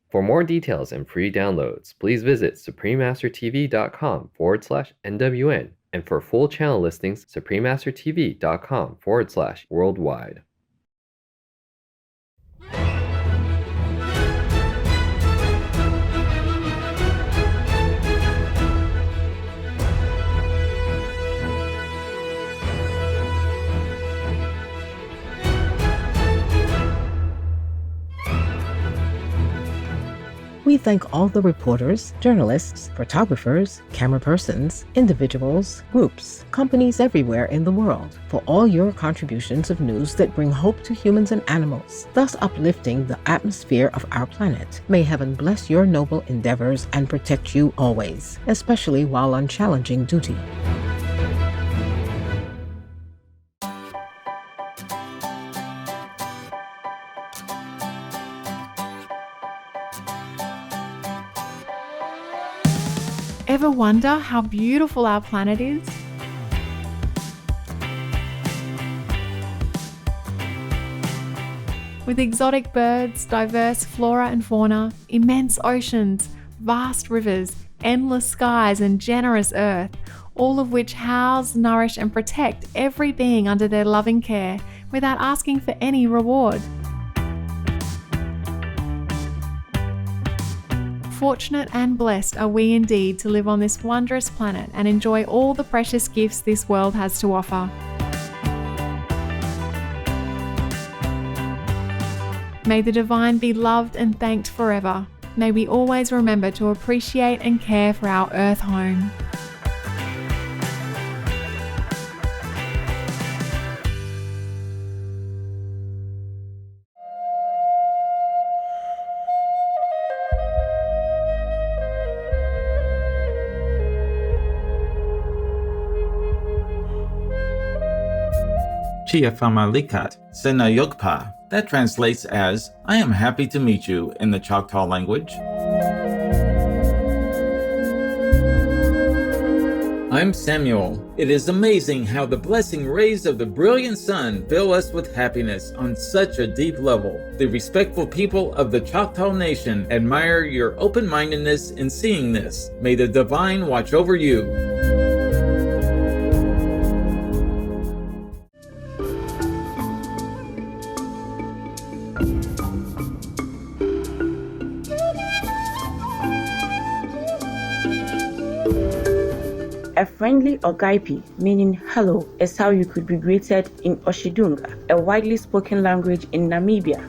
For more details and free downloads, please visit suprememastertv.com/NWN, and for full channel listings, suprememastertv.com/worldwide. We thank all the reporters, journalists, photographers, camera persons, individuals, groups, companies everywhere in the world for all your contributions of news that bring hope to humans and animals, thus uplifting the atmosphere of our planet. May heaven bless your noble endeavors and protect you always, especially while on challenging duty. Ever wonder how beautiful our planet is? With exotic birds, diverse flora and fauna, immense oceans, vast rivers, endless skies and generous earth, all of which house, nourish and protect every being under their loving care without asking for any reward. Fortunate and blessed are we indeed to live on this wondrous planet and enjoy all the precious gifts this world has to offer. May the divine be loved and thanked forever. May we always remember to appreciate and care for our earth home. Chiafamalikat Senayokpa. That translates as, I am happy to meet you in the Choctaw language. I'm Samuel. It is amazing how the blessing rays of the brilliant sun fill us with happiness on such a deep level. The respectful people of the Choctaw Nation admire your open-mindedness in seeing this. May the divine watch over you. A friendly Ogaipi, meaning hello, is how you could be greeted in Oshidunga, a widely spoken language in Namibia.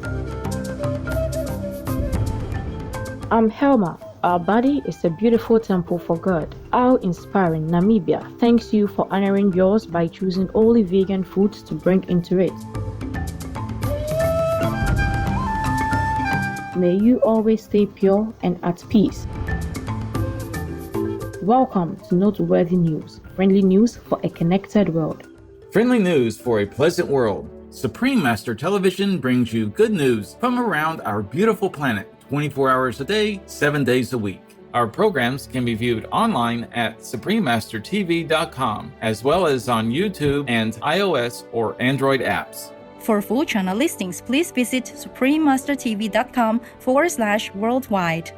I'm Helma. Our body is a beautiful temple for God. How inspiring. Namibia thanks you for honoring yours by choosing only vegan foods to bring into it. May you always stay pure and at peace. Welcome to Noteworthy News, friendly news for a connected world. Friendly news for a pleasant world. Supreme Master Television brings you good news from around our beautiful planet, 24 hours a day, 7 days a week. Our programs can be viewed online at suprememastertv.com, as well as on YouTube and iOS or Android apps. For full channel listings, please visit suprememastertv.com/worldwide.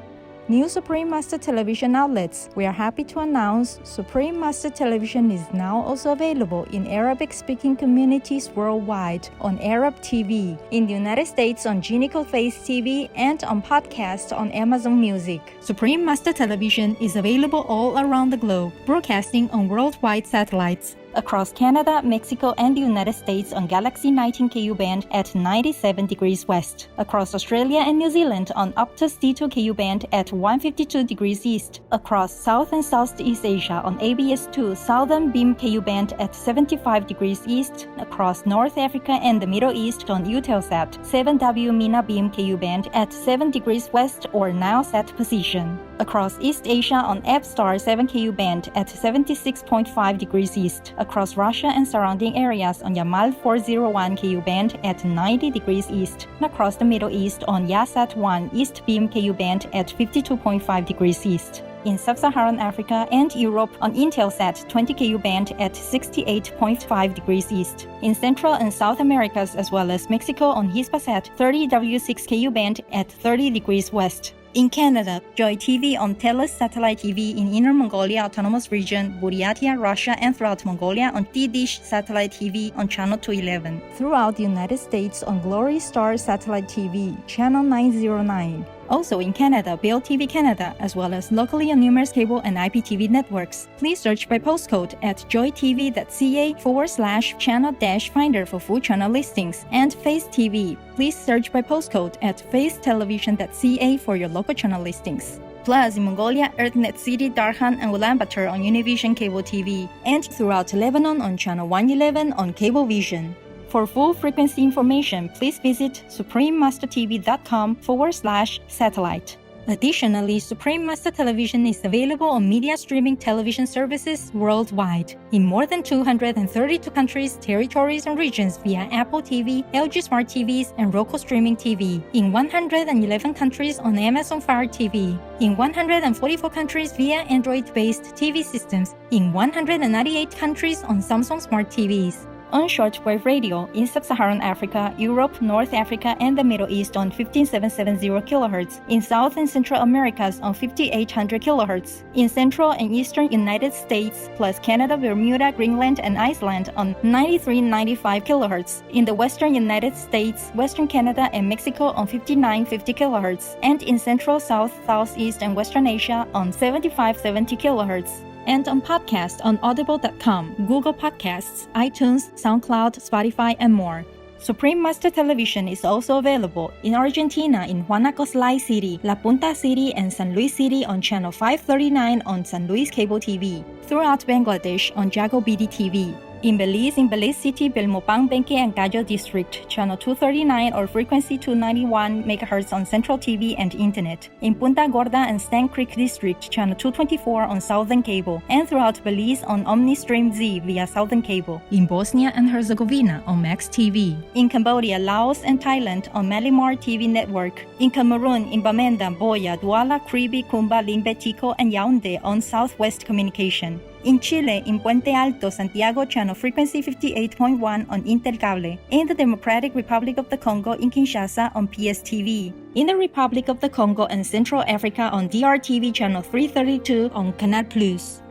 New Supreme Master Television outlets. We are happy to announce Supreme Master Television is now also available in Arabic-speaking communities worldwide on Arab TV, in the United States on Genical Face TV, and on podcast on Amazon Music. Supreme Master Television is available all around the globe, broadcasting on worldwide satellites. Across Canada, Mexico, and the United States on Galaxy 19 Ku band at 97 degrees west. Across Australia and New Zealand on Optus D2 Ku band at 152 degrees east. Across South and Southeast Asia on ABS2 Southern Beam Ku band at 75 degrees east. Across North Africa and the Middle East on Eutelsat 7W Mina Beam Ku band at 7 degrees west or now set position. Across East Asia on F-Star 7 Ku band at 76.5 degrees east. Across Russia and surrounding areas on Yamal 401 Ku band at 90 degrees east, and across the Middle East on Yasat 1 East Beam Ku band at 52.5 degrees east. In Sub-Saharan Africa and Europe on Intelsat 20 Ku band at 68.5 degrees east. In Central and South Americas as well as Mexico on Hispasat 30 W6 Ku band at 30 degrees west. In Canada, Joy TV on Telus Satellite TV in Inner Mongolia Autonomous Region, Buryatia, Russia, and throughout Mongolia on T-Dish Satellite TV on Channel 211. Throughout the United States on Glory Star Satellite TV, Channel 909. Also in Canada, Bell TV Canada, as well as locally on numerous cable and IPTV networks. Please search by postcode at joytv.ca/channel-finder for full channel listings, and Face TV. Please search by postcode at facetelevision.ca for your local channel listings. Plus, in Mongolia, Earthnet City, Darkhan, and Ulaanbaatar on Univision Cable TV, and throughout Lebanon on Channel 111 on Cablevision. For full frequency information, please visit suprememastertv.com/satellite. Additionally, Supreme Master Television is available on media streaming television services worldwide in more than 232 countries, territories, and regions via Apple TV, LG Smart TVs, and Roku Streaming TV, in 111 countries on Amazon Fire TV, in 144 countries via Android-based TV systems, in 198 countries on Samsung Smart TVs. On shortwave radio in Sub-Saharan Africa, Europe, North Africa, and the Middle East on 15770 kHz, in South and Central Americas on 5800 kHz, in Central and Eastern United States, plus Canada, Bermuda, Greenland, and Iceland on 9395 kHz, in the Western United States, Western Canada, and Mexico on 5950 kHz, and in Central, South, Southeast, and Western Asia on 7570 kHz. And on podcast on audible.com, Google Podcasts, iTunes, SoundCloud, Spotify, and more. Supreme Master Television is also available in Argentina in Huanacaslay City, La Punta City, and San Luis City on Channel 539 on San Luis Cable TV, throughout Bangladesh on Jago BD TV. In Belize City, Belmopang, Benque, and Gallo District, Channel 239 or frequency 291 MHz on Central TV and Internet. In Punta Gorda and Stann Creek District, Channel 224 on Southern Cable, and throughout Belize on OmniStream Z via Southern Cable. In Bosnia and Herzegovina on Max TV. In Cambodia, Laos, and Thailand on Malimar TV Network. In Cameroon, in Bamenda, Boya, Douala, Kribi, Kumba, Limbe, Tico, and Yaoundé on Southwest Communication. In Chile, in Puente Alto, Santiago, channel frequency 58.1 on Intercable. In the Democratic Republic of the Congo, in Kinshasa on PSTV. In the Republic of the Congo and Central Africa on DRTV channel 332 on Canal+.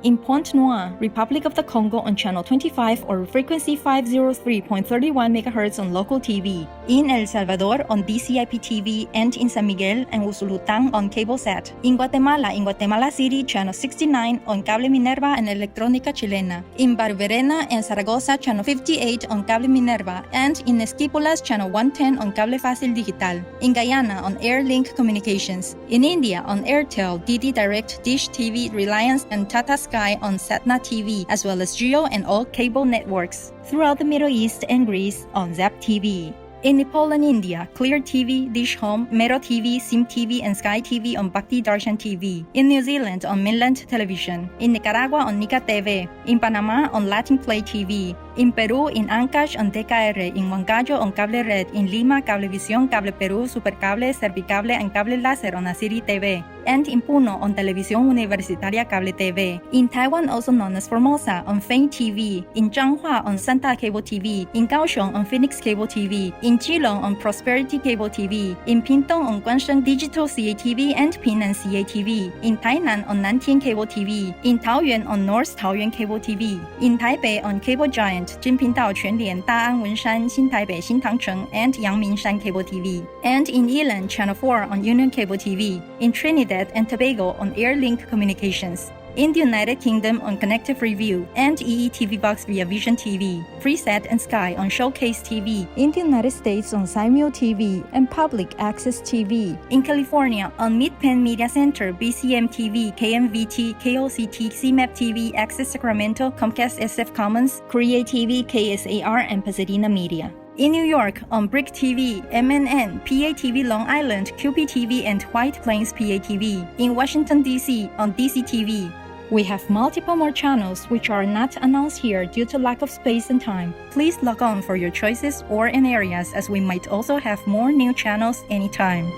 In Pointe-Noire, Republic of the Congo on channel 25 or frequency 503.31 MHz on local TV. In El Salvador on DCIP TV, and in San Miguel and Usulután on CableSat. In Guatemala City, channel 69 on Cable Minerva and Electrónica Chilena. In Barberena and Zaragoza, channel 58 on Cable Minerva, and in Esquipulas, channel 110 on Cable Fácil Digital. In Guyana on Airlink Communications. In India on Airtel, DD Direct, Dish TV, Reliance, and Tata Sky on Satna TV, as well as Jio and all cable networks. Throughout the Middle East and Greece on Zap TV. In Nepal and India, Clear TV, Dish Home, Mero TV, Sim TV, and Sky TV on Bhakti Darshan TV. In New Zealand on Mainland Television. In Nicaragua on Nica TV. In Panama on Latin Play TV. In Peru, in Ancash on DKR. In Huancayo on Cable Red. In Lima, Cablevisión, Cable Perú, Supercable, Servicable, and Cable Láser on Asiri TV. And in Puno on Televisión Universitaria Cable TV. In Taiwan, also known as Formosa, on Fame TV. In Changhua on Santa Cable TV. In Kaohsiung on Phoenix Cable TV. In Keelung on Prosperity Cable TV. In Pingtung on Guangsheng Digital CATV and Pinnan CATV. In Tainan on Nantian Cable TV. In Taoyuan on North Taoyuan Cable TV. In Taipei on Cable Giant, Jinpingdao Quanlian, Daan Wenshan, Xintaipei, Xintangcheng, and Yangmingshan Cable TV. And in Yilan, Channel 4 on Union Cable TV. In Trinidad and Tobago on Airlink Communications. In the United Kingdom on Connective Review and EETV Box via Vision TV, Freesat and Sky on Showcase TV. In the United States on Simeo TV and Public Access TV. In California on Mid-Penn Media Center, BCM TV, KMVT, KOCT, CMAP TV, Access Sacramento, Comcast SF Commons, Korea TV, KSAR, and Pasadena Media. In New York on Brick TV, MNN, PATV Long Island, QPTV, and White Plains PATV. In Washington, D.C. on DCTV. We have multiple more channels which are not announced here due to lack of space and time. Please log on for your choices or in areas, as we might also have more new channels anytime.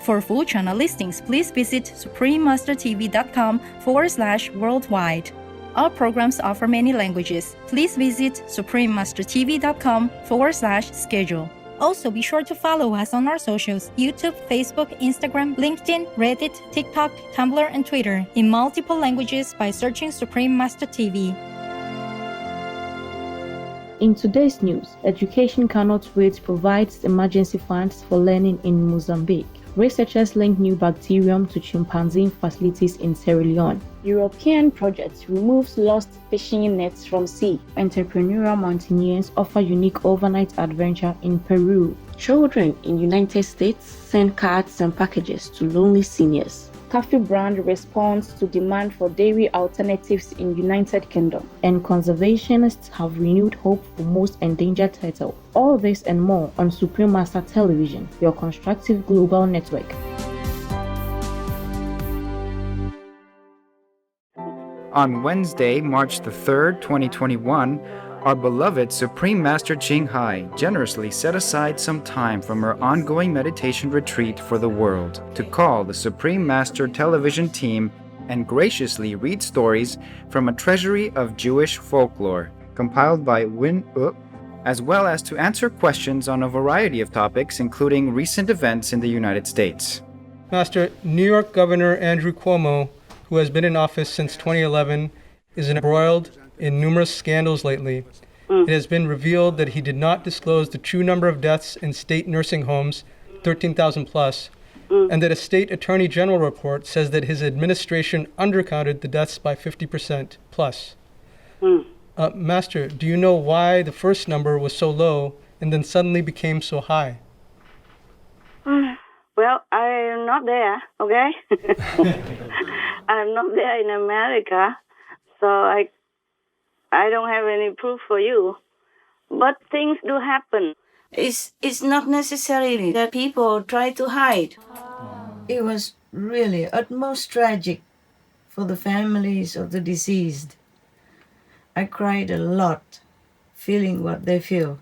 For full channel listings, please visit suprememastertv.com/worldwide. Our programs offer many languages. Please visit suprememastertv.com/schedule. Also, be sure to follow us on our socials: YouTube, Facebook, Instagram, LinkedIn, Reddit, TikTok, Tumblr, and Twitter in multiple languages by searching Supreme Master TV. In today's news, Education Cannot Wait provides emergency funds for learning in Mozambique. Researchers link new bacterium to chimpanzee facilities in Sierra Leone. European project removes lost fishing nets from sea. Entrepreneurial mountaineers offer unique overnight adventure in Peru. Children in United States send cards and packages to lonely seniors. Coffee brand responds to demand for dairy alternatives in United Kingdom. And conservationists have renewed hope for most endangered turtle. All this and more on Supreme Master Television, your constructive global network. On Wednesday, March the 3rd, 2021, our beloved Supreme Master Ching Hai generously set aside some time from her ongoing meditation retreat for the world to call the Supreme Master television team and graciously read stories from a treasury of Jewish folklore compiled by Win Up, as well as to answer questions on a variety of topics, including recent events in the United States. Master, New York Governor Andrew Cuomo, who has been in office since 2011, is embroiled in numerous scandals lately. It has been revealed that he did not disclose the true number of deaths in state nursing homes, 13,000 plus, and that a state attorney general report says that his administration undercounted the deaths by 50% plus. Master, do you know why the first number was so low and then suddenly became so high? Well, I'm not there, okay? I'm not there in America, so I don't have any proof for you. But things do happen. It's not necessarily that people try to hide. It was really utmost tragic for the families of the deceased. I cried a lot, feeling what they feel.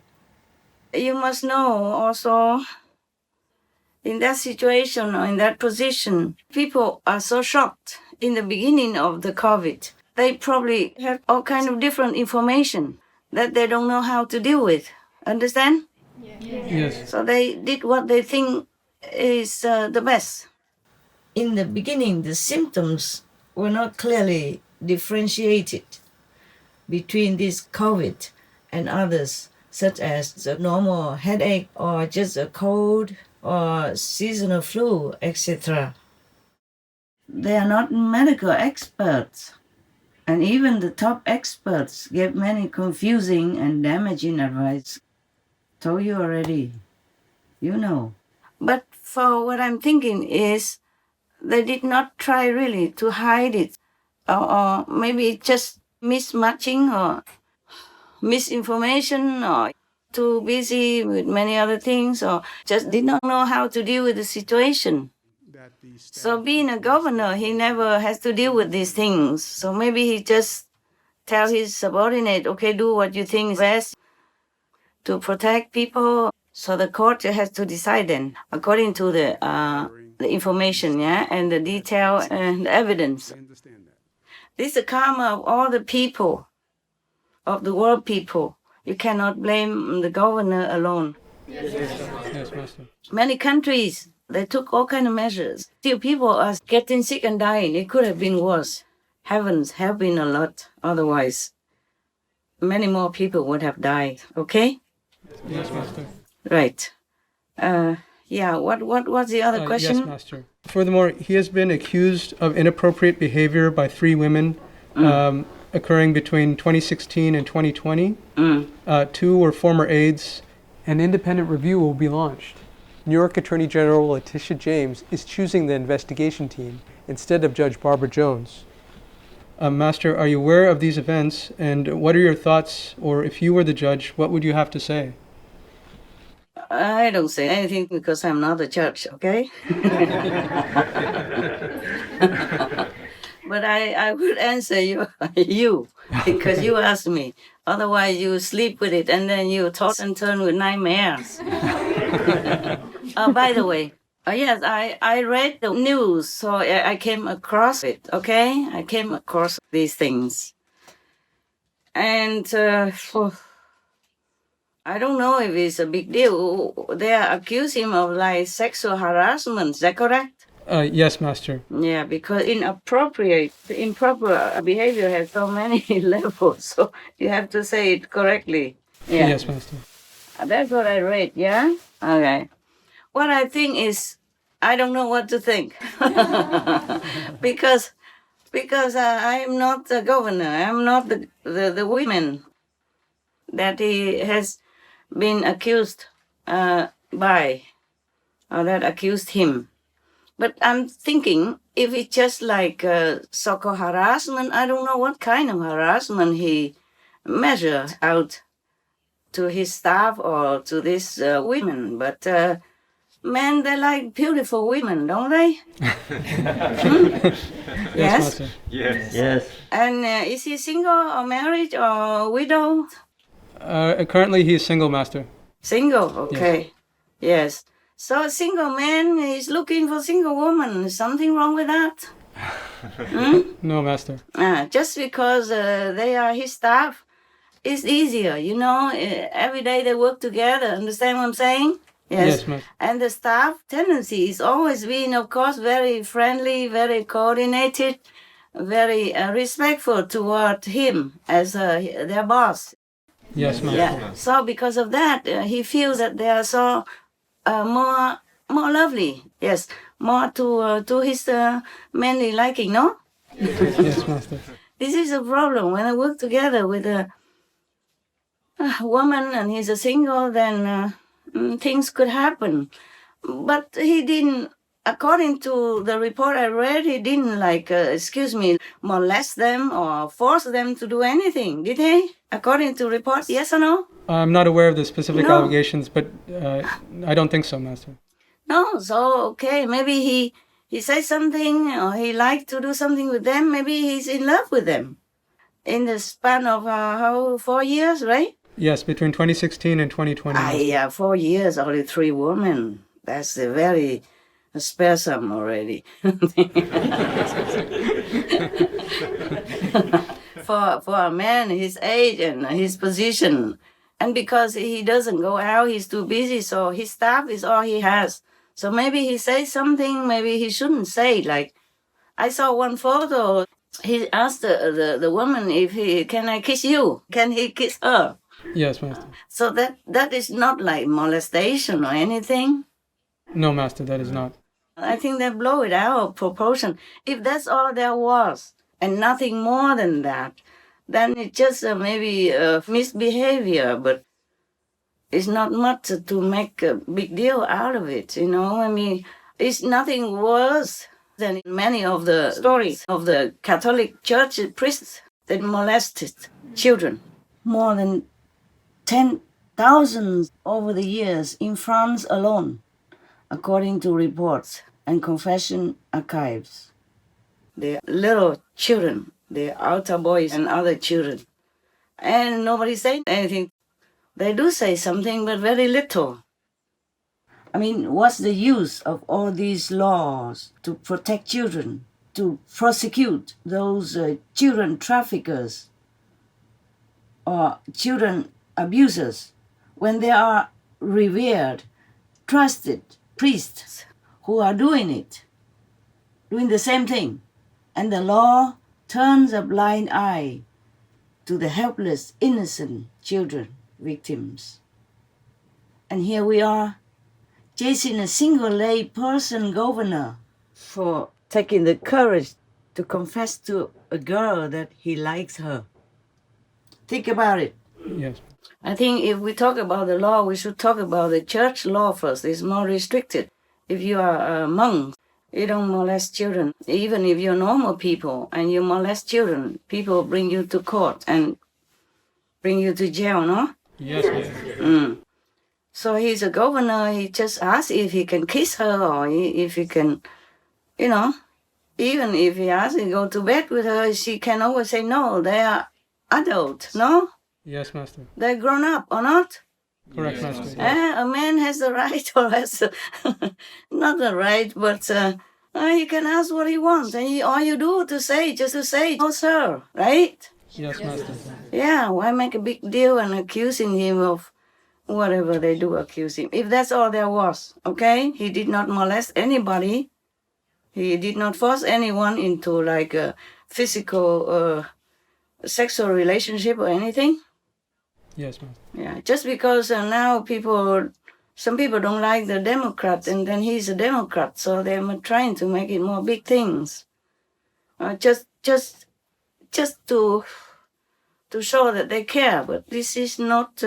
You must know also, in that situation or in that position, people are so shocked in the beginning of the COVID. They probably have all kind of different information that they don't know how to deal with. Understand? Yes. So they did what they think is the best. In the beginning, the symptoms were not clearly differentiated between this COVID and others, such as the normal headache or just a cold or seasonal flu, etc. They are not medical experts. And even the top experts gave many confusing and damaging advice. Told you already. You know. But for what I'm thinking is, they did not try really to hide it. Or maybe just mismatching or misinformation or too busy with many other things or just did not know how to deal with the situation. So being a governor, he never has to deal with these things. So maybe he just tell his subordinate, okay, do what you think is best to protect people. So the court has to decide then, according to the information, yeah, and the detail and the evidence. This is the karma of all the people, of the world people. You cannot blame the governor alone. Yes, Master. Many countries, they took all kind of measures. Still, people are getting sick and dying. It could have been worse. Heavens have been a lot. Otherwise, many more people would have died. Okay? Yes, Master. Right. What's the other question? Yes, Master. Furthermore, he has been accused of inappropriate behavior by 3 women occurring between 2016 and 2020. 2 were former aides. An independent review will be launched. New York Attorney General Letitia James is choosing the investigation team instead of Judge Barbara Jones. Master, are you aware of these events, and what are your thoughts, or if you were the judge, what would you have to say? I don't say anything because I'm not a judge, okay? But I would answer you because you asked me. Otherwise, you sleep with it and then you toss and turn with nightmares. By the way, Yes, I read the news, so I came across it, okay? I came across these things. And I don't know if it's a big deal. They accuse him of like sexual harassment, is that correct? Yes, Master. Yeah, because improper behavior has so many levels, so you have to say it correctly. Yeah. Yes, Master. That's what I read, yeah? Okay. What I think is, I don't know what to think. because I am not the governor, I'm not the women that he has been accused by, or that accused him. But I'm thinking if it's just like so-called harassment, I don't know what kind of harassment he measures out to his staff or to these women. But men, they like beautiful women, don't they? Yes? Master. Yes. And is he single or married or widow? Currently, he is single, Master. Single, okay. Yes. So a single man is looking for single woman. Is something wrong with that? No, Master. Just because they are his staff, it's easier, you know. Every day they work together. Understand what I'm saying? Yes, Master. And the staff tendency is always being, of course, very friendly, very coordinated, very respectful toward him as their boss. Yes, Master. Yeah. So because of that, he feels that they are so more lovely. Yes, more to his manly liking. No. Yes, Master. This is a problem when I work together with a woman and he's a single. Then things could happen. But he didn't. According to the report I read, he didn't molest them or force them to do anything, did he? According to reports, yes or no? I'm not aware of the specific No. allegations, but I don't think so, Master. No, so okay, maybe he says something or he likes to do something with them. Maybe he's in love with them. In the span of 4 years, right? Yes, between 2016 and 2020. Yeah, 4 years, only 3 women. That's a very sparesome already. for a man his age and his position, and because he doesn't go out, he's too busy, so his staff is all he has. So maybe he says something maybe he shouldn't say. Like I saw one photo, he asked the woman if can I kiss you, can he kiss her? Yes, Master. So that is not like molestation or anything. No, Master, that is not. I think they blow it out of proportion. If that's all there was and nothing more than that, then it's just maybe misbehavior, but it's not much to make a big deal out of it, you know. I mean, it's nothing worse than many of the stories of the Catholic Church priests that molested children. More than 10,000 over the years in France alone, according to reports and confession archives. They're little children, they're altar boys and other children. And nobody saying anything. They do say something, but very little. I mean, what's the use of all these laws to protect children, to prosecute those children traffickers or children abusers, when there are revered, trusted priests who are doing the same thing, and the law turns a blind eye to the helpless, innocent children victims. And here we are, chasing a single lay person governor for taking the courage to confess to a girl that he likes her. Think about it. Yes. I think if we talk about the law, we should talk about the church law first. It's more restricted. If you are a monk, you don't molest children. Even if you're normal people and you molest children, people bring you to court and bring you to jail, no? Yes, Master. So he's a governor. He just asks if he can kiss her or if he can, you know, even if he asks to go to bed with her, she can always say no. They are adult, no? Yes, Master. They're grown up or not? Correct, Master. A man has the right, or has not the right, but he can ask what he wants, and all you do to say, just to say, "Oh, sir," right? Yes, Master. Yeah, why make a big deal and accusing him of whatever they do accuse him? If that's all there was, okay? He did not molest anybody. He did not force anyone into like a physical, sexual relationship or anything. Yes, Master. Yeah, just because now some people don't like the Democrat, and then he's a Democrat, so they're trying to make it more big things. Just to show that they care, but this is not.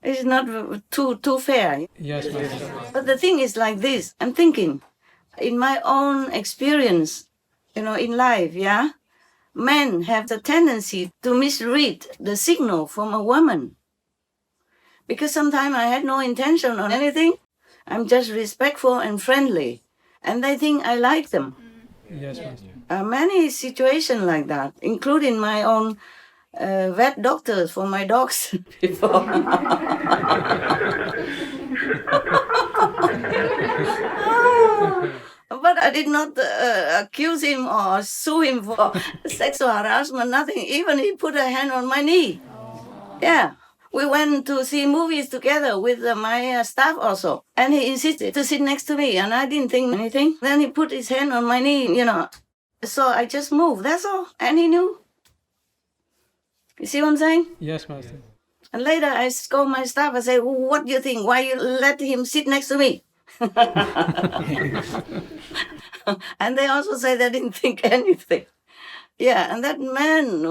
It's not too fair. Yes, Master. But the thing is like this. I'm thinking, in my own experience, in life, yeah, men have the tendency to misread the signal from a woman. Because sometimes I had no intention on anything. I'm just respectful and friendly. And they think I like them. Yes, Master. Many situations like that, including my own vet doctors for my dogs before. But I did not accuse him or sue him for sexual harassment, nothing. Even he put a hand on my knee. Yeah. We went to see movies together with my staff also. And he insisted to sit next to me, and I didn't think anything. Then he put his hand on my knee, So I just moved, that's all. And he knew. You see what I'm saying? Yes, Master. And later I scold my staff. I say, "What do you think? Why you let him sit next to me?" And they also say they didn't think anything. Yeah, and that man,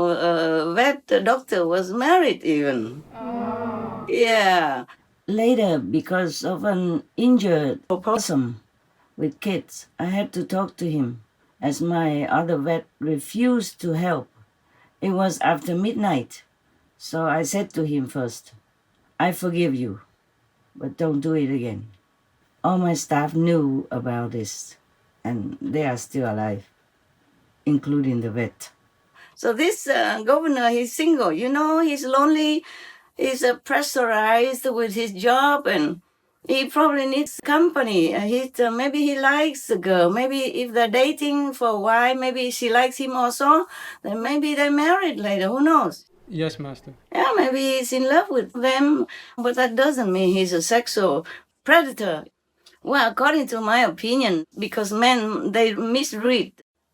vet doctor, was married even. Oh. Yeah. Later, because of an injured opossum with kids, I had to talk to him, as my other vet refused to help. It was after midnight, so I said to him first, "I forgive you, but don't do it again." All my staff knew about this, and they are still alive, including the vet. So this governor, he's single, he's lonely, he's pressurized with his job, and he probably needs company. Maybe he likes the girl. Maybe if they're dating for a while, maybe she likes him also. Then maybe they're married later. Who knows? Yes, Master. Yeah, maybe he's in love with them, but that doesn't mean he's a sexual predator. Well, according to my opinion, because men, they misread,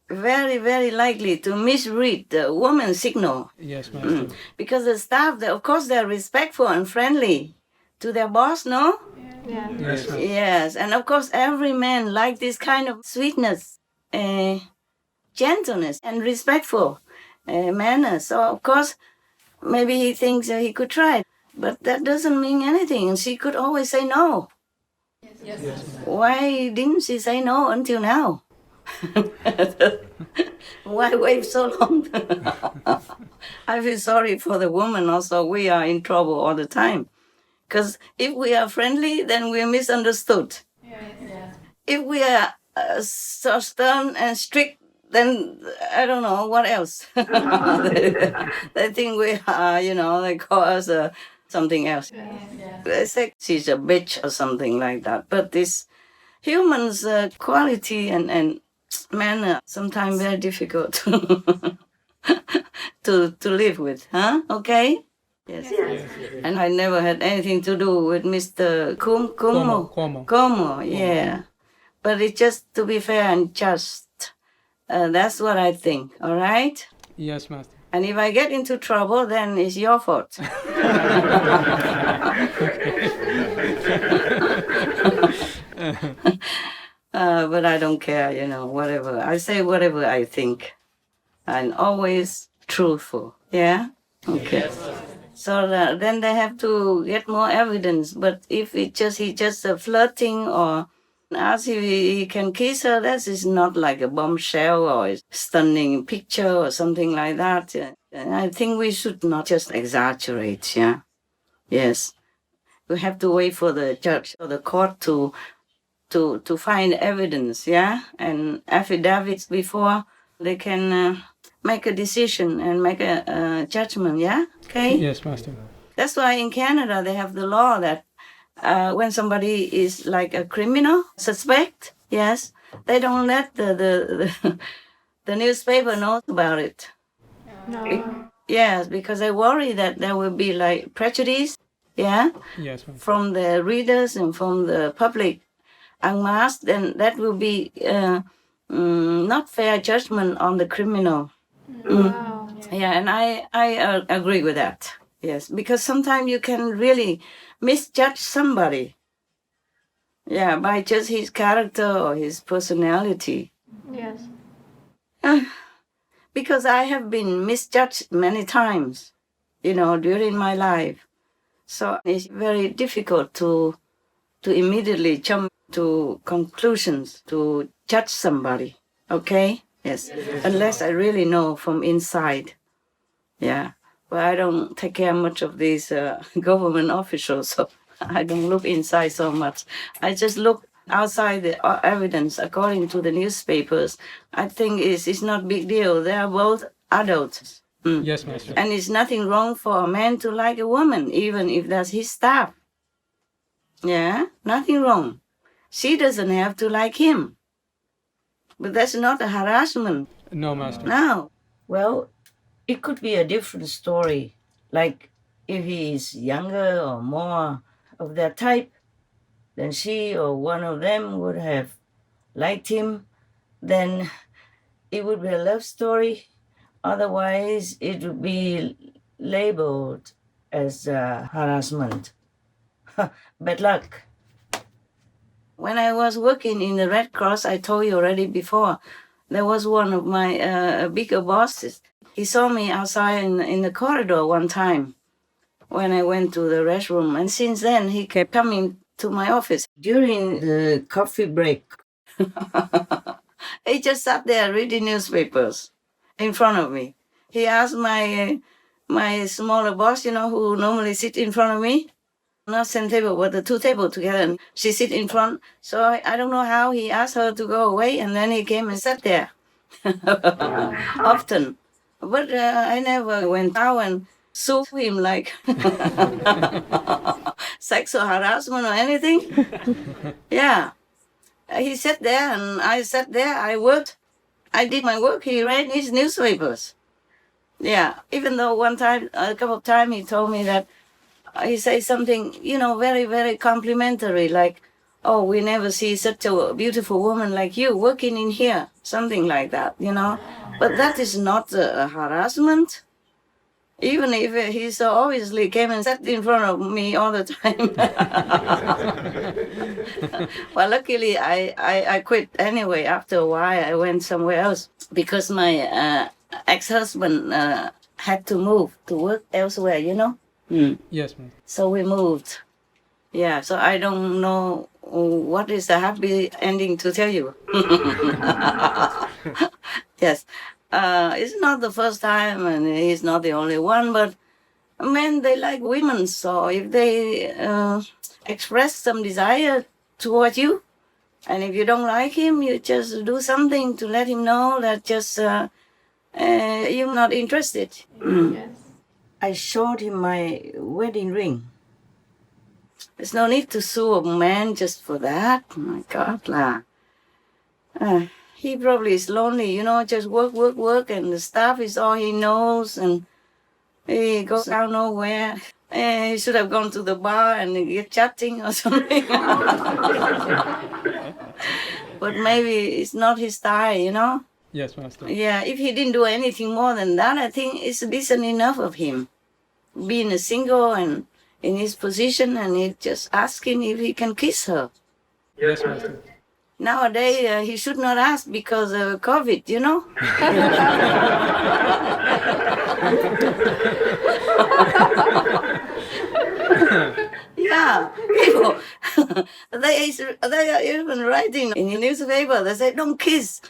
very, very likely to misread the woman's signal. Yes, Master. Because the staff, of course, they're respectful and friendly to their boss, no? Yeah. Yes, Master. Yes, and of course, every man likes this kind of sweetness, gentleness, and respectful manners. So, of course, maybe he thinks he could try, but that doesn't mean anything. And she could always say no. Yes. Why didn't she say no until now? Why wait so long? I feel sorry for the woman also. We are in trouble all the time. Because if we are friendly, then we're misunderstood. Yes. If we are so stern and strict, then I don't know what else. They think we are, they call us something else. Yes. They say she's a bitch or something like that. But this humans' quality and manner sometimes very difficult to live with, huh? Okay? Yes. And I never had anything to do with Mr. Como, yeah. But it's just to be fair and just. That's what I think, all right? Yes, Master. And if I get into trouble, then it's your fault. But I don't care, whatever. I say whatever I think. And always truthful, yeah? Okay. Yes. So then they have to get more evidence. But if he's just flirting or ask if he can kiss her, that is not like a bombshell or a stunning picture or something like that. I think we should not just exaggerate, yeah? Yes. We have to wait for the judge or the court to find evidence, yeah? And affidavits before they can make a decision and make a judgment, yeah? Okay? Yes, Master. That's why in Canada they have the law that when somebody is like a criminal suspect, yes, they don't let the newspaper know about it. No. Yes, because they worry that there will be like prejudice, yeah, Yes, ma'am. from the readers and from the public en masse. Then that will be not fair judgment on the criminal. Wow. Yeah, and I agree with that. Yes, because sometimes you can really misjudge somebody. Yeah, by just his character or his personality. Yes. Because I have been misjudged many times, during my life. So it's very difficult to immediately jump to conclusions, to judge somebody. Okay? Yes. Unless I really know from inside. Yeah. But I don't take care much of these government officials, so I don't look inside so much. I just look outside the evidence according to the newspapers. I think it's not big deal. They are both adults. Yes, Master. And it's nothing wrong for a man to like a woman, even if that's his staff. Yeah, nothing wrong. She doesn't have to like him. But that's not a harassment. No, Master. No. Well, it could be a different story. Like if he is younger or more of that type, then she or one of them would have liked him, then it would be a love story. Otherwise, it would be labeled as harassment. Bad luck. When I was working in the Red Cross, I told you already before, there was one of my bigger bosses. He saw me outside in the corridor one time when I went to the restroom. And since then, he kept coming to my office. During the coffee break, He just sat there reading newspapers in front of me. He asked my smaller boss, who normally sit in front of me, not same table, but the two tables together, and she sit in front. So I don't know how he asked her to go away, and then he came and sat there often. But I never went out and sued him like sexual harassment or anything. Yeah. He sat there and I sat there, I worked. I did my work, he read his newspapers. Yeah, even though one time, a couple of times he told me that he said something, very, very complimentary, like, oh, we never see such a beautiful woman like you working in here, something like that, But that is not a harassment. Even if he so obviously came and sat in front of me all the time. Well, luckily I quit anyway. After a while, I went somewhere else because my ex-husband had to move to work elsewhere, Yes, ma'am. So we moved. Yeah, so I don't know what is the happy ending to tell you. Yes. It's not the first time and he's not the only one, but men, they like women. So if they express some desire toward you, and if you don't like him, you just do something to let him know that just you're not interested. Yes. I showed him my wedding ring. There's no need to sue a man just for that. My God, lah. He probably is lonely, just work, and the stuff is all he knows, and he goes out nowhere. He should have gone to the bar and get chatting or something. But maybe it's not his style, Yes, Master. Yeah, if he didn't do anything more than that, I think it's decent enough of him. Being a single and in his position, and he just asking if he can kiss her. Yes, Master. Nowadays, he should not ask because of COVID, Yeah, people, they are even writing in the newspaper, they say, don't kiss.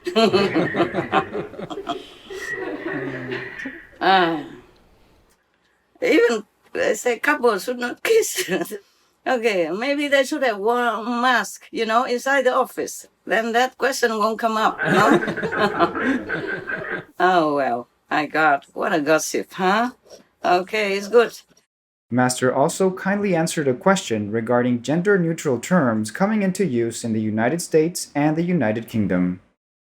Even they say couples should not kiss. Okay, maybe they should have worn a mask, inside the office. Then that question won't come up, Oh, well, my God, what a gossip, huh? Okay, it's good. Master also kindly answered a question regarding gender-neutral terms coming into use in the United States and the United Kingdom.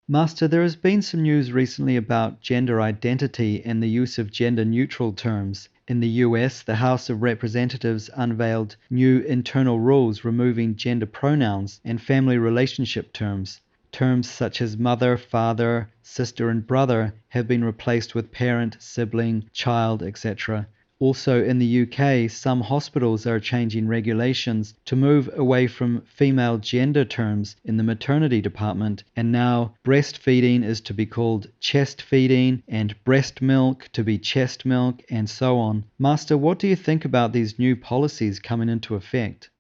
Master, there has been some news recently about gender identity and the use of gender-neutral terms. In the US, the House of Representatives unveiled new internal rules removing gender pronouns and family relationship terms. Terms such as mother, father, sister, and brother have been replaced with parent, sibling, child, etc. Also, in the UK, some hospitals are changing regulations to move away from female gender terms in the maternity department, and now breastfeeding is to be called chest feeding, and breast milk to be chest milk, and so on. Master, what do you think about these new policies coming into effect?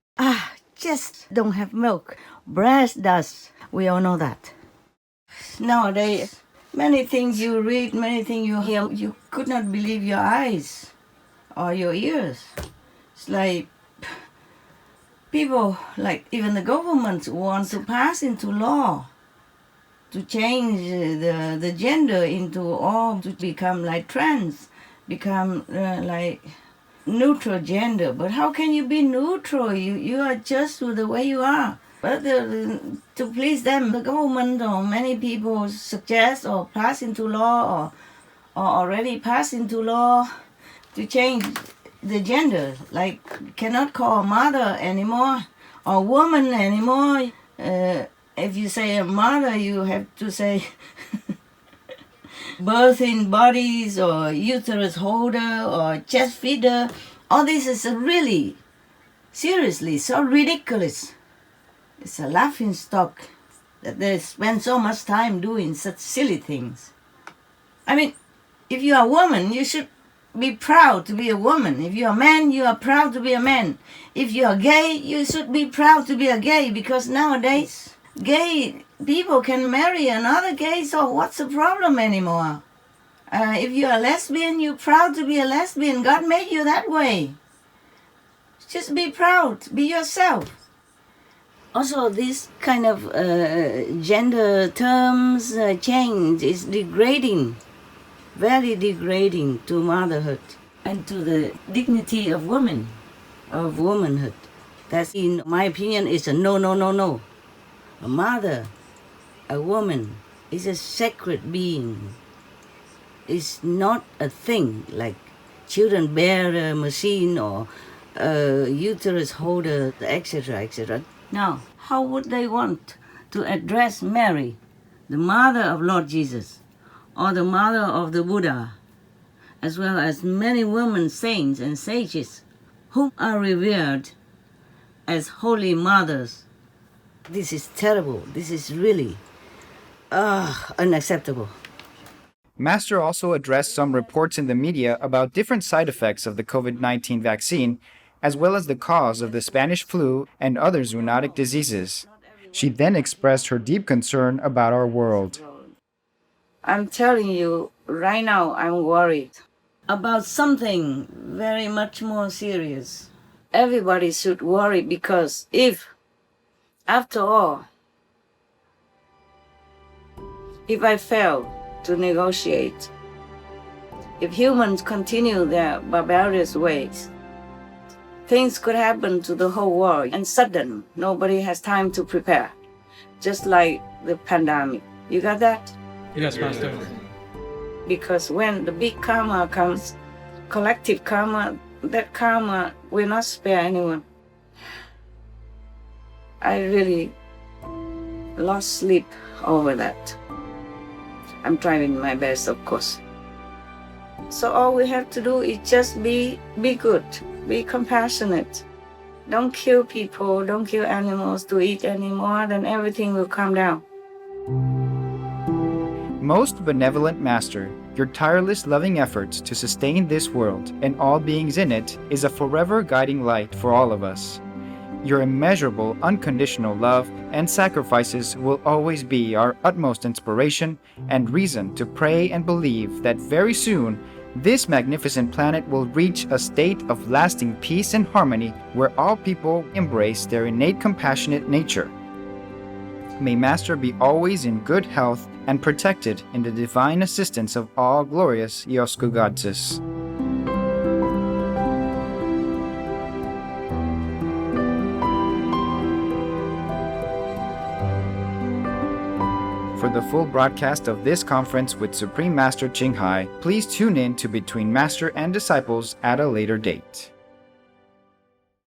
Chest don't have milk. Breast does. We all know that. Nowadays, many things you read, many things you hear, you could not believe your eyes or your ears. It's like people, like even the government, want to pass into law to change the gender into all to become like trans, become like neutral gender. But how can you be neutral? You are just the way you are. But to please them, the government or many people suggest or pass into law or already pass into law to change the gender. Like cannot call mother anymore or woman anymore. If you say a mother, you have to say birthing bodies or uterus holder or chest feeder. All this is really, seriously, so ridiculous. It's a laughing stock that they spend so much time doing such silly things. I mean, if you are a woman, you should be proud to be a woman. If you are a man, you are proud to be a man. If you are gay, you should be proud to be a gay, because nowadays gay people can marry another gay, so what's the problem anymore? If you are lesbian, you're proud to be a lesbian. God made you that way. Just be proud, be yourself. Also, this kind of gender terms change is degrading, very degrading to motherhood and to the dignity of women, of womanhood. That, in my opinion, is a no, no, no, no. A mother, a woman, is a sacred being. It's not a thing like children bearer machine or uterus holder, etc., etc. Now, how would they want to address Mary, the mother of Lord Jesus, or the mother of the Buddha, as well as many women saints and sages who are revered as holy mothers? This is terrible. This is really unacceptable. Master also addressed some reports in the media about different side effects of the COVID-19 vaccine, as well as the cause of the Spanish flu and other zoonotic diseases. She then expressed her deep concern about our world. I'm telling you, right now I'm worried about something very much more serious. Everybody should worry, because if, after all, if I fail to negotiate, if humans continue their barbarous ways, things could happen to the whole world, and sudden, nobody has time to prepare, just like the pandemic. You got that? Yes, Master. Because when the big karma comes, collective karma, that karma will not spare anyone. I really lost sleep over that. I'm trying my best, of course. So all we have to do is just be good, be compassionate. Don't kill people, don't kill animals to eat anymore, then everything will calm down. Most benevolent Master, your tireless loving efforts to sustain this world and all beings in it is a forever guiding light for all of us. Your immeasurable, unconditional love and sacrifices will always be our utmost inspiration and reason to pray and believe that very soon this magnificent planet will reach a state of lasting peace and harmony where all people embrace their innate compassionate nature. May Master be always in good health and protected in the divine assistance of all glorious Iosku goddesses. for the full broadcast of this conference with Supreme Master Ching Hai, please tune in to Between Master and Disciples at a later date.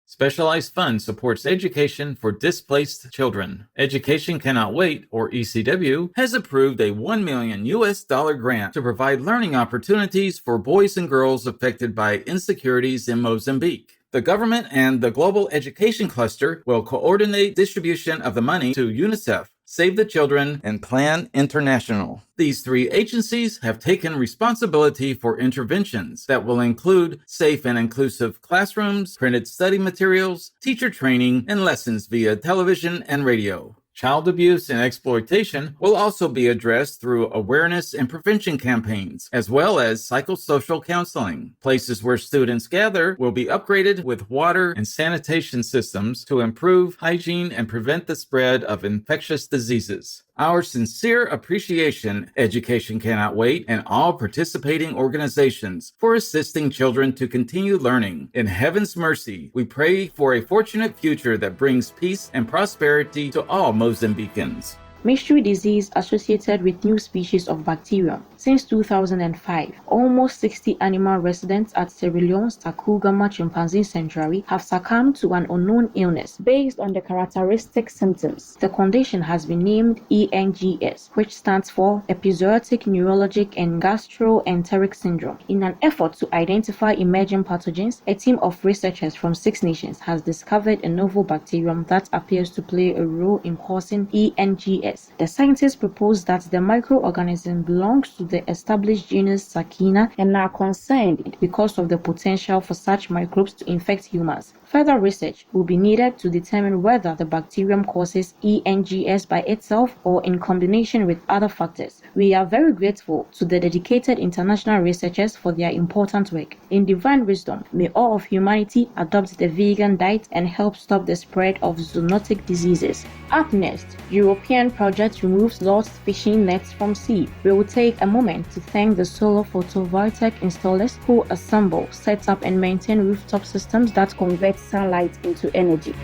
Specialized Fund supports education for displaced children. Education Cannot Wait, or ECW, has approved a $1 million grant to provide learning opportunities for boys and girls affected by insecurities in Mozambique. The government and the Global Education Cluster will coordinate distribution of the money to UNICEF, Save the Children, and Plan International. These three agencies have taken responsibility for interventions that will include safe and inclusive classrooms, printed study materials, teacher training, and lessons via television and radio. Child abuse and exploitation will also be addressed through awareness and prevention campaigns, as well as psychosocial counseling. Places where students gather will be upgraded with water and sanitation systems to improve hygiene and prevent the spread of infectious diseases. Our sincere appreciation, Education Cannot Wait, and all participating organizations for assisting children to continue learning. In heaven's mercy, we pray for a fortunate future that brings peace and prosperity to all Mozambicans. Mystery disease associated with new species of bacterium. Since 2005, almost 60 animal residents at Sierra Leone's Takugama Chimpanzee Sanctuary have succumbed to an unknown illness based on the characteristic symptoms. The condition has been named ENGS, which stands for Epizootic Neurologic and Gastroenteric Syndrome. In an effort to identify emerging pathogens, a team of researchers from 6 nations has discovered a novel bacterium that appears to play a role in causing ENGS. The scientists propose that the microorganism belongs to the established genus Sakina and are concerned because of the potential for such microbes to infect humans. Further research will be needed to determine whether the bacterium causes ENGS by itself or in combination with other factors. We are very grateful to the dedicated international researchers for their important work. In divine wisdom, may all of humanity adopt the vegan diet and help stop the spread of zoonotic diseases. Up next, European project removes lost fishing nets from sea. We will take a moment to thank the solar photovoltaic installers who assemble, set up and maintain rooftop systems that convert sunlight into energy.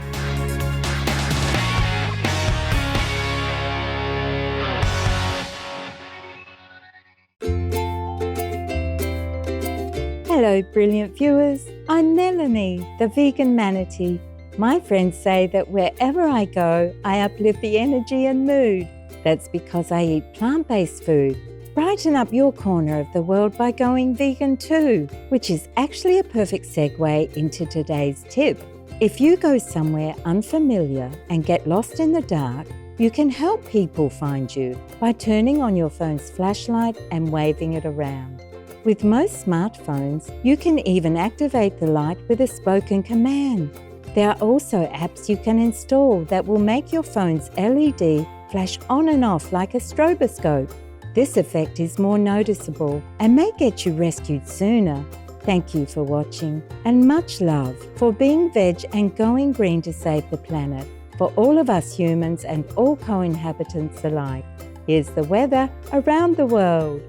Hello, brilliant viewers. I'm Melanie, the vegan manatee. My friends say that wherever I go, I uplift the energy and mood. That's because I eat plant-based food. Brighten up your corner of the world by going vegan too, which is actually a perfect segue into today's tip. If you go somewhere unfamiliar and get lost in the dark, you can help people find you by turning on your phone's flashlight and waving it around. With most smartphones, you can even activate the light with a spoken command. There are also apps you can install that will make your phone's LED flash on and off like a stroboscope. This effect is more noticeable and may get you rescued sooner. Thank you for watching and much love for being veg and going green to save the planet for all of us humans and all co-inhabitants alike. Here's the weather around the world.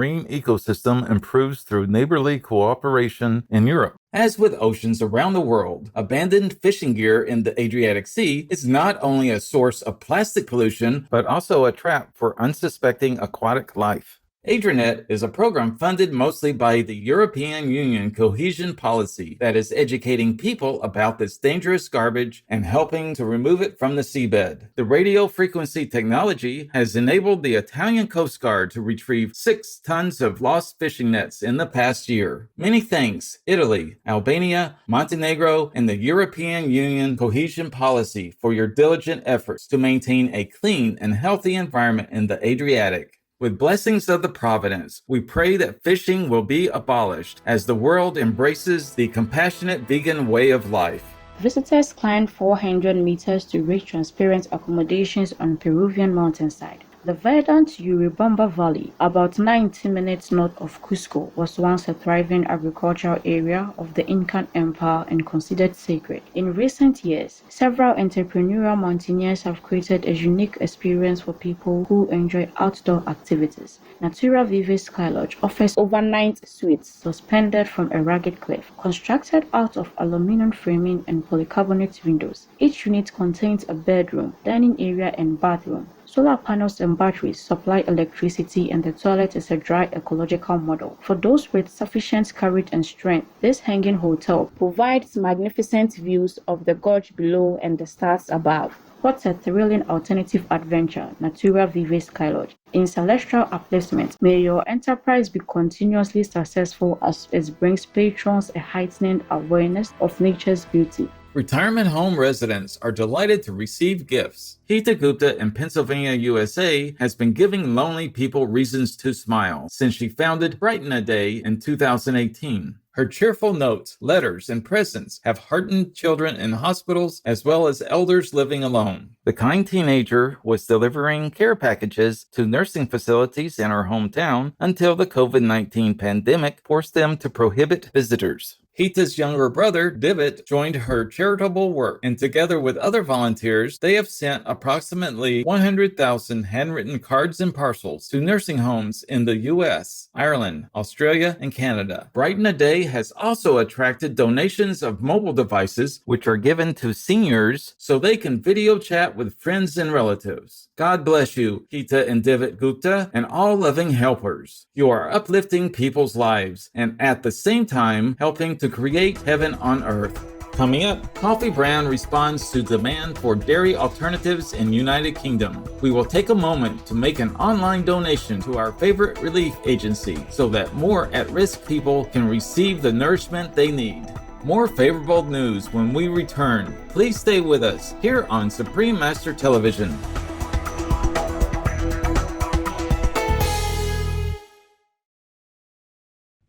marine ecosystem improves through neighborly cooperation in Europe. As with oceans around the world, abandoned fishing gear in the Adriatic Sea is not only a source of plastic pollution, but also a trap for unsuspecting aquatic life. AdriaNet is a program funded mostly by the European Union cohesion policy that is educating people about this dangerous garbage and helping to remove it from the seabed. The radio frequency technology has enabled the Italian Coast Guard to retrieve 6 tons of lost fishing nets in the past year. Many thanks, Italy, Albania, Montenegro, and the European Union cohesion policy for your diligent efforts to maintain a clean and healthy environment in the Adriatic. With blessings of the Providence, we pray that fishing will be abolished as the world embraces the compassionate vegan way of life. Visitors climbed 400 meters to reach transparent accommodations on Peruvian mountainside. The verdant Urubamba Valley, about 90 minutes north of Cusco, was once a thriving agricultural area of the Incan Empire and considered sacred. In recent years, several entrepreneurial mountaineers have created a unique experience for people who enjoy outdoor activities. Natura Vive Sky Lodge offers overnight suites suspended from a rugged cliff, constructed out of aluminum framing and polycarbonate windows. Each unit contains a bedroom, dining area, and bathroom. Solar panels and batteries supply electricity, and the toilet is a dry ecological model. For those with sufficient courage and strength, this hanging hotel provides magnificent views of the gorge below and the stars above. What a thrilling alternative adventure, Natura Vive Sky Lodge. In celestial upliftment, may your enterprise be continuously successful as it brings patrons a heightened awareness of nature's beauty. Retirement home residents are delighted to receive gifts. Hita Gupta in Pennsylvania, USA has been giving lonely people reasons to smile since she founded Brighten a Day in 2018. Her cheerful notes, letters, and presents have heartened children in hospitals as well as elders living alone. The kind teenager was delivering care packages to nursing facilities in her hometown until the COVID-19 pandemic forced them to prohibit visitors. Hita's younger brother, Divit, joined her charitable work, and together with other volunteers, they have sent approximately 100,000 handwritten cards and parcels to nursing homes in the US, Ireland, Australia, and Canada. Brighten a Day has also attracted donations of mobile devices, which are given to seniors so they can video chat with friends and relatives. God bless you, Hita and Divit Gupta, and all loving helpers. You are uplifting people's lives, and at the same time, helping to create heaven on earth. Coming up, Coffee Brand responds to demand for dairy alternatives in United Kingdom. We will take a moment to make an online donation to our favorite relief agency so that more at-risk people can receive the nourishment they need. More favorable news when we return. Please stay with us here on Supreme Master Television.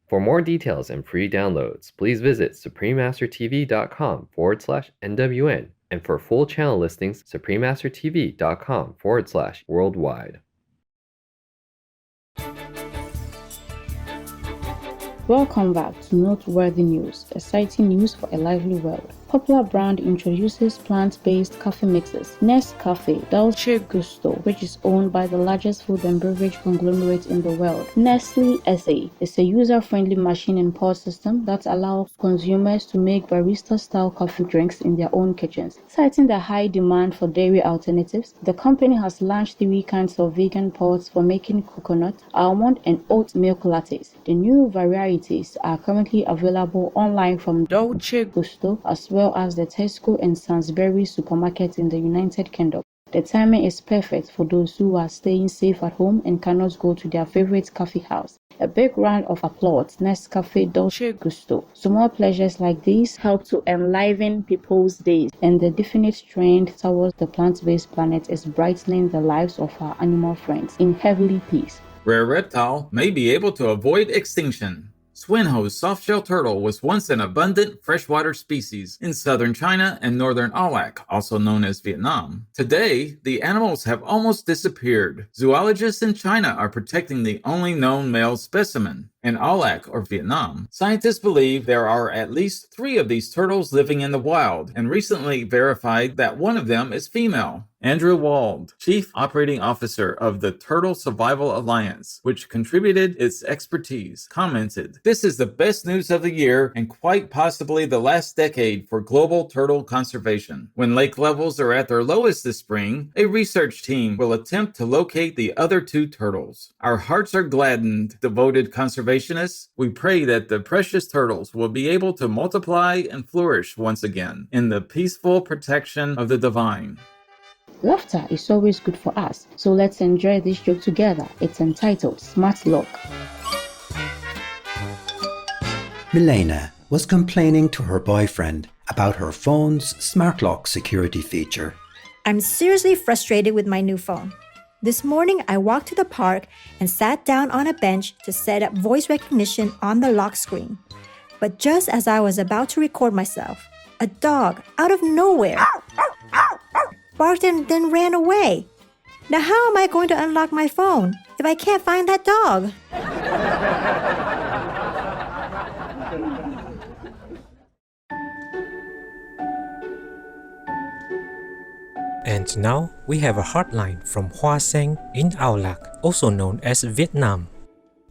For more details and free downloads, please visit suprememastertv.com/NWN, and for full channel listings, suprememastertv.com/worldwide. Welcome back to Noteworthy News, exciting news for a lively world. Popular brand introduces plant-based coffee mixes. Nescafe Dolce Gusto, which is owned by the largest food and beverage conglomerate in the world, Nestle SA, is a user-friendly machine and pour system that allows consumers to make barista-style coffee drinks in their own kitchens. Citing the high demand for dairy alternatives, the company has launched 3 kinds of vegan pods for making coconut, almond, and oat milk lattes. The new varieties are currently available online from Dolce Gusto as well as the Tesco and Sainsbury's supermarkets in the United Kingdom. The timing is perfect for those who are staying safe at home and cannot go to their favorite coffee house. A big round of applause, Nescafe Dolce Gusto. Small pleasures like these help to enliven people's days, and the definite trend towards the plant-based planet is brightening the lives of our animal friends in heavenly peace. Rare reptile may be able to avoid extinction. Swinhoe's softshell turtle was once an abundant freshwater species in southern China and northern Awac, also known as Vietnam. Today, the animals have almost disappeared. Zoologists in China are protecting the only known male specimen. In Aulac, or Vietnam, scientists believe there are at least 3 of these turtles living in the wild and recently verified that one of them is female. Andrew Wald, Chief Operating Officer of the Turtle Survival Alliance, which contributed its expertise, commented, "This is the best news of the year and quite possibly the last decade for global turtle conservation. When lake levels are at their lowest this spring, a research team will attempt to locate the other 2 turtles. Our hearts are gladdened, devoted conservationists. We pray that the precious turtles will be able to multiply and flourish once again in the peaceful protection of the divine." Laughter is always good for us, so let's enjoy this joke together. It's entitled Smart Lock. Milena was complaining to her boyfriend about her phone's smart lock security feature. I'm seriously frustrated with my new phone. This morning, I walked to the park and sat down on a bench to set up voice recognition on the lock screen. But just as I was about to record myself, a dog, out of nowhere, barked and then ran away. Now how am I going to unlock my phone if I can't find that dog? And now we have a hotline from Hoa Sen in Aulac, also known as Vietnam.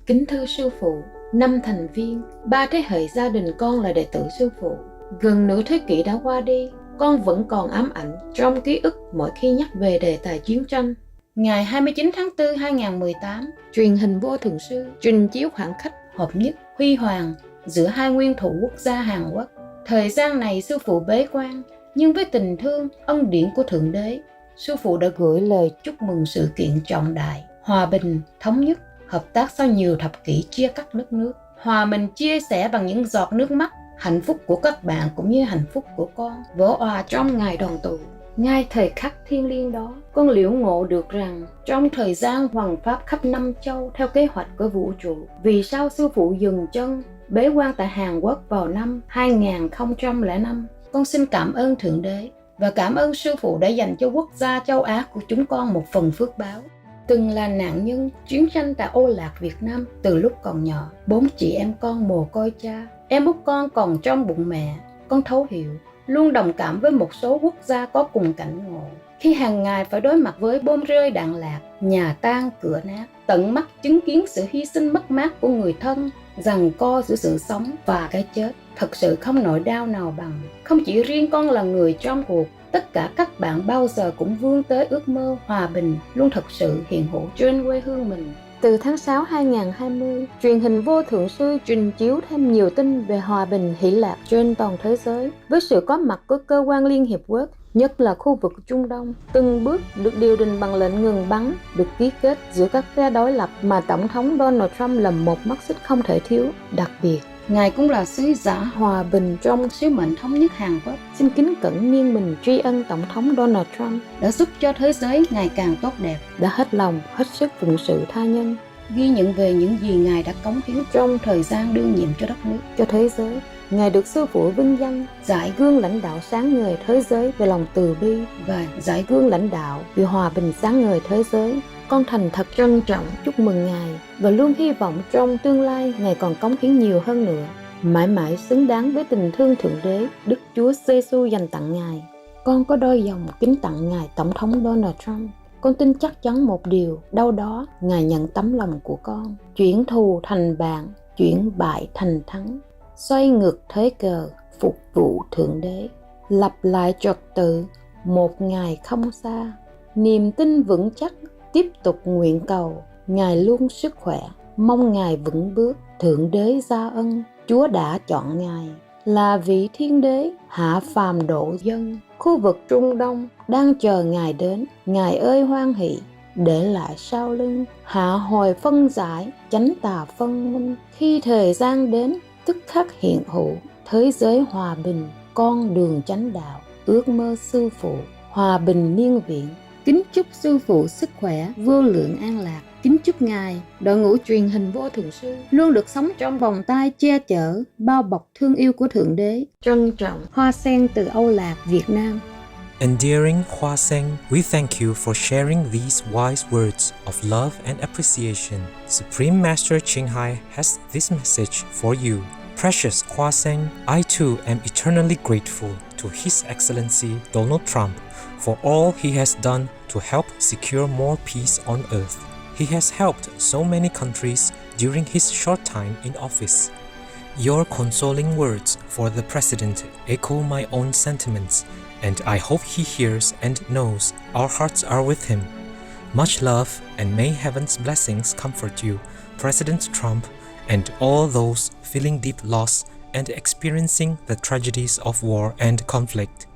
Kính thưa sư phụ, 5 thành viên, 3 thế hệ gia đình con là đệ tử sư phụ. Gần nửa thế kỷ đã qua đi, con vẫn còn ám ảnh trong ký ức mỗi khi nhắc về đề tài chiến tranh. Ngày 29 tháng 4 2018, truyền hình vô thường sư trình chiếu khoảnh khắc hợp nhất huy hoàng giữa hai nguyên thủ quốc gia Hàn Quốc. Thời gian này sư phụ bế quan, nhưng với tình thương, ân điển của Thượng Đế, sư phụ đã gửi lời chúc mừng sự kiện trọng đại, hòa bình, thống nhất, hợp tác sau nhiều thập kỷ chia cắt đất nước. Hòa mình chia sẻ bằng những giọt nước mắt, hạnh phúc của các bạn cũng như hạnh phúc của con, vỡ òa trong ngày đoàn tụ. Ngay thời khắc thiêng liêng đó, con liễu ngộ được rằng trong thời gian hoằng pháp khắp năm châu theo kế hoạch của vũ trụ, vì sao sư phụ dừng chân bế quan tại Hàn Quốc vào năm 2005. Con xin cảm ơn Thượng Đế và cảm ơn sư phụ đã dành cho quốc gia châu Á của chúng con một phần phước báo. Từng là nạn nhân chiến tranh tại Âu Lạc Việt Nam từ lúc còn nhỏ, 4 chị em con mồ côi cha, em út con còn trong bụng mẹ. Con thấu hiểu, luôn đồng cảm với một số quốc gia có cùng cảnh ngộ. Khi hàng ngày phải đối mặt với bom rơi đạn lạc, nhà tan cửa nát, tận mắt chứng kiến sự hy sinh mất mát của người thân, giằng co giữa sự sống và cái chết, thật sự không nỗi đau nào bằng. Không chỉ riêng con là người trong cuộc, tất cả các bạn bao giờ cũng vươn tới ước mơ hòa bình luôn thật sự hiện hữu trên quê hương mình. Từ tháng 6 2020, truyền hình vô thượng sư trình chiếu thêm nhiều tin về hòa bình hỷ lạc trên toàn thế giới. Với sự có mặt của cơ quan Liên Hiệp Quốc, nhất là khu vực Trung Đông, từng bước được điều đình bằng lệnh ngừng bắn, được ký kết giữa các phe đối lập mà Tổng thống Donald Trump là một mắt xích không thể thiếu. Đặc biệt, Ngài cũng là sứ giả hòa bình trong sứ mệnh thống nhất Hàn Quốc. Xin kính cẩn nghiêng mình tri ân Tổng thống Donald Trump đã giúp cho thế giới ngày càng tốt đẹp, đã hết lòng, hết sức phụng sự tha nhân, ghi nhận về những gì Ngài đã cống hiến trong thời gian đương nhiệm cho đất nước, cho thế giới. Ngài được sư phụ vinh danh giải gương lãnh đạo sáng ngời thế giới về lòng từ bi và giải gương lãnh đạo vì hòa bình sáng ngời thế giới. Con thành thật trân trọng chúc mừng Ngài và luôn hy vọng trong tương lai Ngài còn cống hiến nhiều hơn nữa, mãi mãi xứng đáng với tình thương Thượng Đế Đức Chúa Giêsu dành tặng Ngài. Con có đôi dòng kính tặng Ngài Tổng thống Donald Trump. Con tin chắc chắn một điều, đâu đó Ngài nhận tấm lòng của con, chuyển thù thành bạn, chuyển bại thành thắng, xoay ngược thế cờ, phục vụ Thượng Đế, lập lại trật tự, một ngày không xa. Niềm tin vững chắc, tiếp tục nguyện cầu, Ngài luôn sức khỏe, mong Ngài vững bước, Thượng Đế gia ân, Chúa đã chọn Ngài là vị thiên đế hạ phàm độ dân. Khu vực Trung Đông đang chờ Ngài đến, Ngài ơi hoan hỷ, để lại sau lưng, hạ hồi phân giải, chánh tà phân minh. Khi thời gian đến, tức khắc hiện hữu, thế giới hòa bình, con đường chánh đạo, ước mơ sư phụ, hòa bình niên viện. Kính chúc sư phụ sức khỏe, vô lượng an lạc. Kính chúc Ngài, đội ngũ truyền hình vô thượng sư, luôn được sống trong vòng tay che chở, bao bọc thương yêu của Thượng Đế. Trân trọng, Hoa Sen từ Âu Lạc, Việt Nam. Endearing Hua Seng, we thank you for sharing these wise words of love and appreciation. Supreme Master Ching Hai has this message for you. Precious Hua Seng, I too am eternally grateful to His Excellency Donald Trump for all he has done to help secure more peace on earth. He has helped so many countries during his short time in office. Your consoling words for the President echo my own sentiments, and I hope he hears and knows our hearts are with him. Much love, and may heaven's blessings comfort you, President Trump, and all those feeling deep loss and experiencing the tragedies of war and conflict.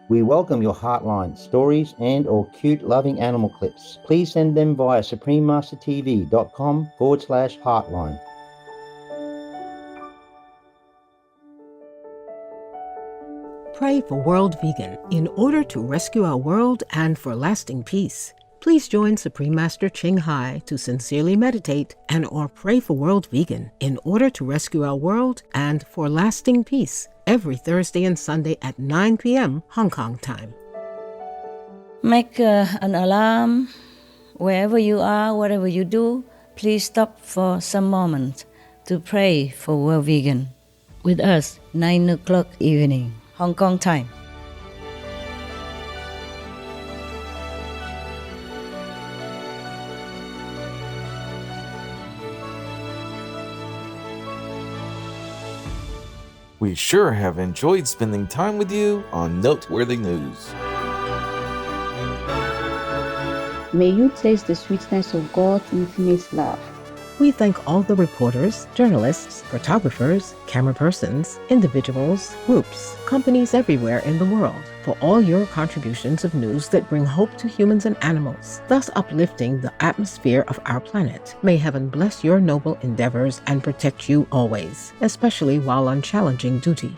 We welcome your Heartline stories and or cute loving animal clips. Please send them via suprememastertv.com/heartline. Pray for World Vegan in order to rescue our world and for lasting peace. Please join Supreme Master Ching Hai to sincerely meditate and or pray for World Vegan in order to rescue our world and for lasting peace every Thursday and Sunday at 9 p.m. Hong Kong time. Make an alarm. Wherever you are, whatever you do, please stop for some moments to pray for World Vegan. With us, 9 o'clock evening, Hong Kong time. We sure have enjoyed spending time with you on Noteworthy News. May you taste the sweetness of God's infinite love. We thank all the reporters, journalists, photographers, camera persons, individuals, groups, companies everywhere in the world for all your contributions of news that bring hope to humans and animals, thus uplifting the atmosphere of our planet. May heaven bless your noble endeavors and protect you always, especially while on challenging duty.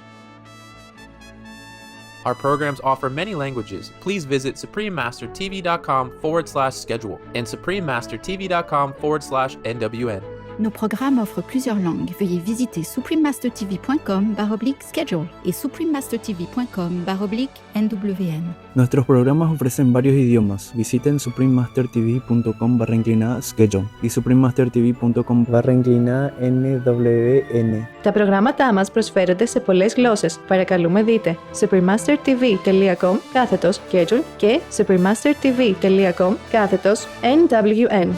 Our programs offer many languages. Please visit suprememastertv.com/schedule and suprememastertv.com/NWN. Nos programmes offrent plusieurs langues. Veuillez visiter suprememastertv.com/schedule et suprememastertv.com/NWN. Nuestros programas ofrecen varios idiomas. Visiten suprememastertv.com/schedule y suprememastertv.com/NWN. Τα προγράμματά μας προσφέρονται σε πολλές γλώσσες. Παρακαλούμε δείτε suprememastertv.com/schedule και suprememastertv.com/NWN.